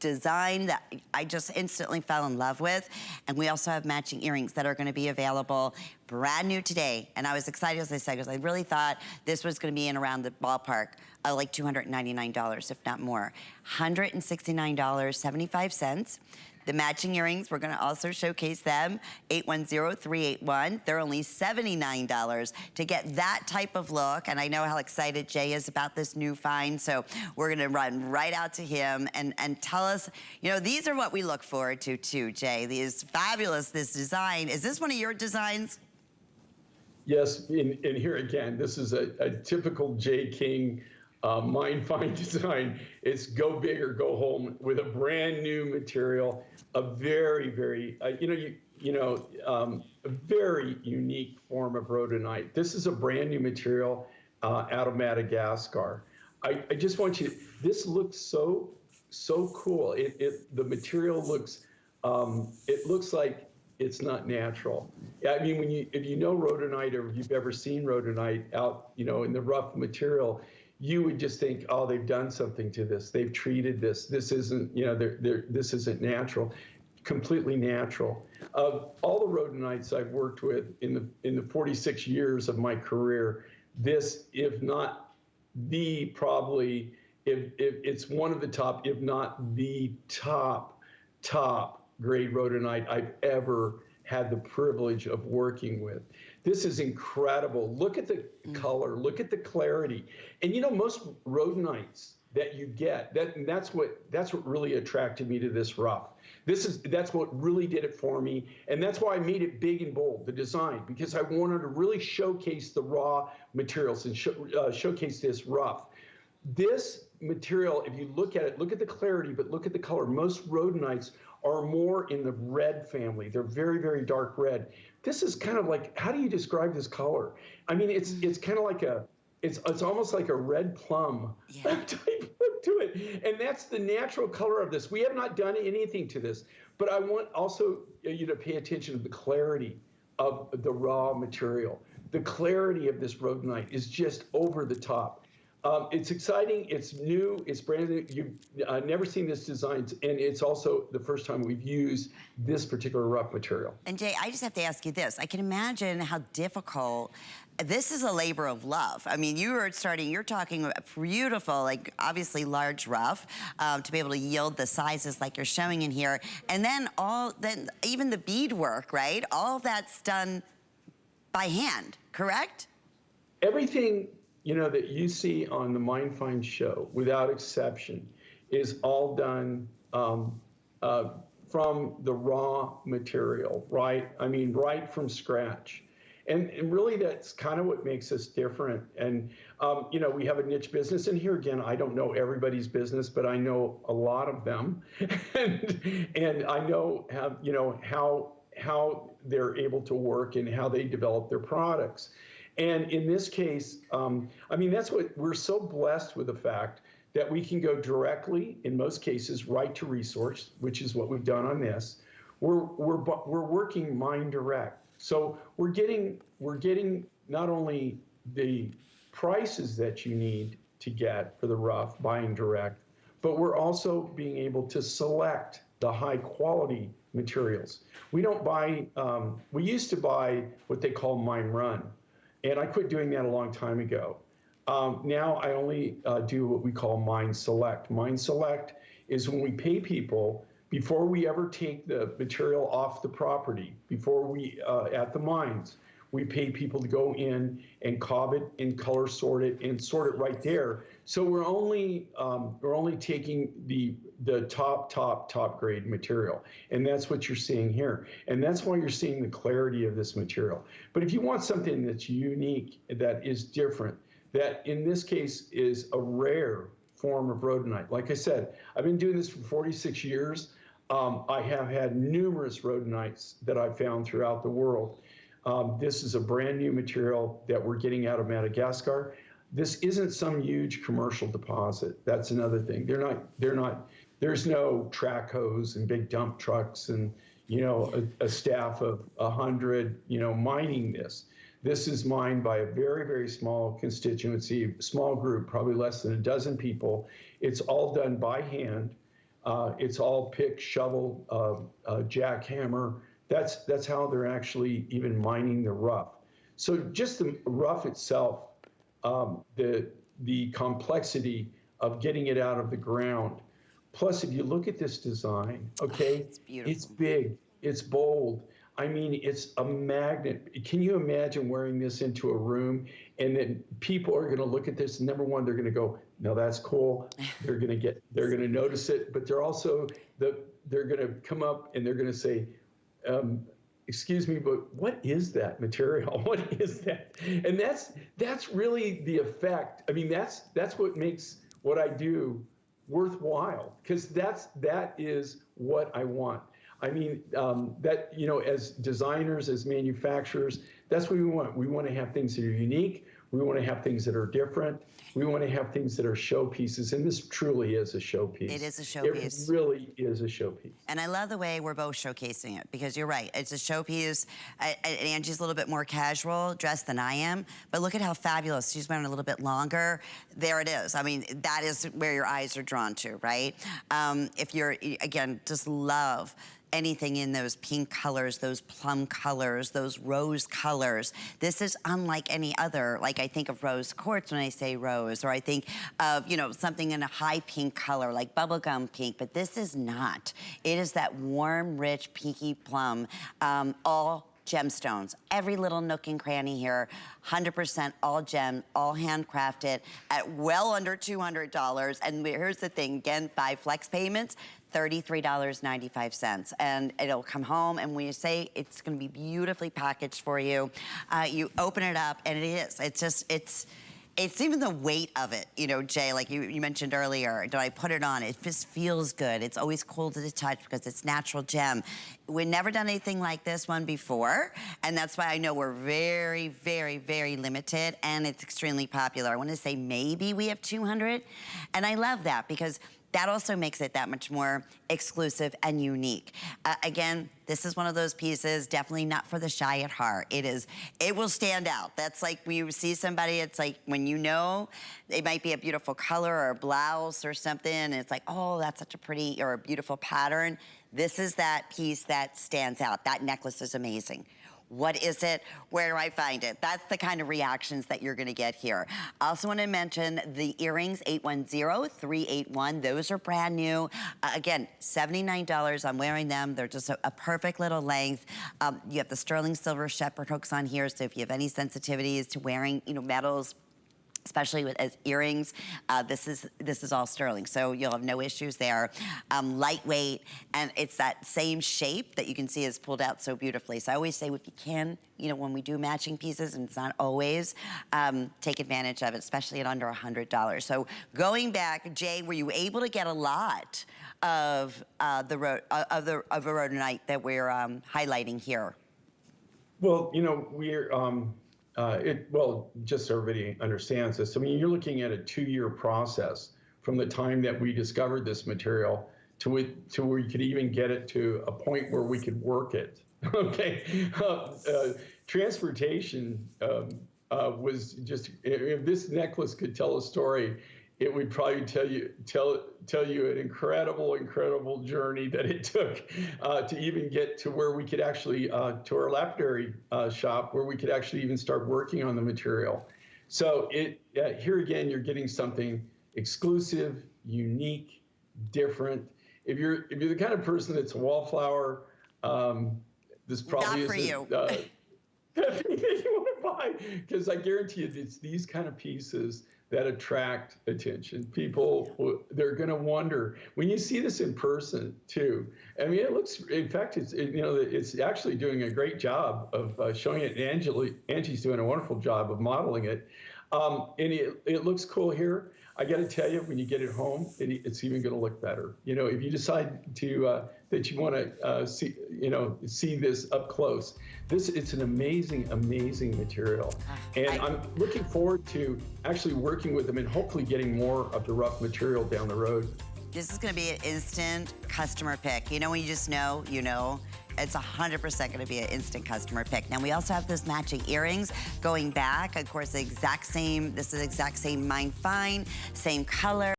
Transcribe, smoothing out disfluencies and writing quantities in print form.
design that I just instantly fell in love with. And we also have matching earrings that are gonna be available brand new today. And I was excited, as I said, because I really thought this was gonna be in around the ballpark of like $299, if not more. $169.75. The matching earrings, we're gonna also showcase them, 810-381. They're only $79 to get that type of look. And I know how excited Jay is about this new find, so we're gonna run right out to him and tell us, you know, these are what we look forward to too, Jay. These fabulous, this design. Is this one of your designs? Yes, and here again, this is a typical Jay King mind find design. It's go big or go home with a brand new material, a very, very, a very unique form of rhodonite. This is a brand new material out of Madagascar. I just want you, this looks so cool. The material looks, it looks like it's not natural. I mean, if you know rhodonite or if you've ever seen rhodonite out, in the rough material, you would just think, oh, they've done something to this. They've treated this. This isn't, this isn't natural. Completely natural. Of all the rhodonites I've worked with in the 46 years of my career, this, if not the probably, if it's one of the top, if not the top grade rhodonite I've ever had the privilege of working with. This is incredible. Look at the color, look at the clarity. And most rhodonites that you get, that's what really attracted me to this rough. That's what really did it for me. And that's why I made it big and bold, the design, because I wanted to really showcase the raw materials and showcase this rough. This material, if you look at it, look at the clarity, but look at the color. Most rhodonites are more in the red family. They're very, very dark red. This is kind of like, how do you describe this color? I mean, it's kind of like it's almost like a red plum type look to it. And that's the natural color of this. We have not done anything to this, but I want also you to pay attention to the clarity of the raw material. The clarity of this rhodonite is just over the top. It's exciting, it's new, it's brand new. You've never seen this design, and it's also the first time we've used this particular rough material. And Jay, I just have to ask you this. I can imagine how difficult, this is a labor of love. I mean, you're talking a beautiful, like obviously large rough, to be able to yield the sizes like you're showing in here. And then even the beadwork, right? All of that's done by hand, correct? Everything that you see on the Mind Find show, without exception, is all done from the raw material, right? I mean, right from scratch. And really, that's kind of what makes us different. And, we have a niche business. And here again, I don't know everybody's business, but I know a lot of them. and I know how they're able to work and how they develop their products. And in this case, I mean, that's what we're so blessed with, the fact that we can go directly, in most cases, right to resource, which is what we've done on this. We're working mind direct. So we're getting not only the prices that you need to get for the rough, buying direct, but we're also being able to select the high quality materials. We don't buy, we used to buy what they call mine run. And I quit doing that a long time ago. Now I only do what we call Mind Select. Mind Select is when we pay people before we ever take the material off the property, before we, at the mines, we pay people to go in and cob it and color sort it and sort it right there. So we're only taking the top grade material. And that's what you're seeing here. And that's why you're seeing the clarity of this material. But if you want something that's unique, that is different, that in this case is a rare form of rhodonite. Like I said, I've been doing this for 46 years. I have had numerous rhodonites that I've found throughout the world. This is a brand new material that we're getting out of Madagascar. This isn't some huge commercial deposit. That's another thing. There's no track hose and big dump trucks and, a staff of 100, mining this. This is mined by a very, very small constituency, small group, probably less than a dozen people. It's all done by hand. It's all pick, shovel, jackhammer. That's how they're actually even mining the rough. So just the rough itself, the complexity of getting it out of the ground. Plus, if you look at this design, okay, it's beautiful. It's big, it's bold. I mean, it's a magnet. Can you imagine wearing this into a room and then people are going to look at this? Number one, they're going to go, no, that's cool. They're going to notice it, but they're also, they're going to come up and they're going to say, excuse me, but what is that material? What is that? And that's really the effect. I mean, that's what makes what I do worthwhile, because that is what I want. I mean, that, you know, as designers, as manufacturers, that's what we want. We want to have things that are unique. We want to have things that are different. We want to have things that are showpieces, and this truly is a showpiece. It is a showpiece. It really is a showpiece. And I love the way we're both showcasing it, because you're right. It's a showpiece. Angie's a little bit more casual dressed than I am, but look at how fabulous. She's wearing a little bit longer. There it is. I mean, that is where your eyes are drawn to, right? If you're, again, just love anything in those pink colors, those plum colors, those rose colors. This is unlike any other. Like, I think of rose quartz when I say rose, or I think of, you know, something in a high pink color like bubblegum pink, but this is not. It is that warm, rich, pinky plum, all gemstones. Every little nook and cranny here, 100% all gem, all handcrafted at well under $200. And here's the thing, again, 5 flex payments, $33.95, and it'll come home, and when you say it's gonna be beautifully packaged for you, you open it up, and it is. It's just, it's even the weight of it, you know, Jay, like you mentioned earlier, did I put it on? It just feels good. It's always cool to the touch because it's natural gem. We've never done anything like this one before, and that's why I know we're very, very, very limited, and it's extremely popular. I wanna say maybe we have 200, and I love that because that also makes it that much more exclusive and unique. Again, this is one of those pieces, definitely not for the shy at heart. It will stand out. That's like when you see somebody, it's like when you know it might be a beautiful color or a blouse or something, and it's like, oh, that's such a pretty or a beautiful pattern. This is that piece that stands out. That necklace is amazing. What is it? Where do I find it? That's the kind of reactions that you're gonna get here. I also wanna mention the earrings, 810-381. Those are brand new. Again, $79, I'm wearing them. They're just a perfect little length. You have the sterling silver shepherd hooks on here, so if you have any sensitivities to wearing, you know, metals, especially as earrings, this is all sterling, so you'll have no issues there. Lightweight, and it's that same shape that you can see is pulled out so beautifully. So I always say, if you can, you know, when we do matching pieces, and it's not always, take advantage of it, especially at under $100. So going back, Jay, were you able to get a lot of the rhodonite that we're highlighting here? Well, you know, we're well, just so everybody understands this, I mean, you're looking at a 2-year process from the time that we discovered this material to where you could even get it to a point where we could work it. Okay, transportation was just, if this necklace could tell a story, it would probably tell you an incredible journey that it took to even get to where we could actually, to our lapidary shop, where we could actually even start working on the material. So here again, you're getting something exclusive, unique, different. If you're the kind of person that's a wallflower, this probably not for isn't you. that you want to buy, because I guarantee you it's these kind of pieces that attract attention. People, they're going to wonder when you see this in person too. I mean, it looks, in fact, it's actually doing a great job of showing it. Angie's doing a wonderful job of modeling it. And it looks cool here. I got to tell you, when you get it home, it's even going to look better. You know, if you decide to that you want to see this up close, it's an amazing material, and I'm looking forward to actually working with them and hopefully getting more of the rough material down the road. This is going to be an instant customer pick. You know, when you just know, you know. It's 100% going to be an instant customer pick. Now, we also have those matching earrings going back. Of course, this is the exact same Mine Fine, same color.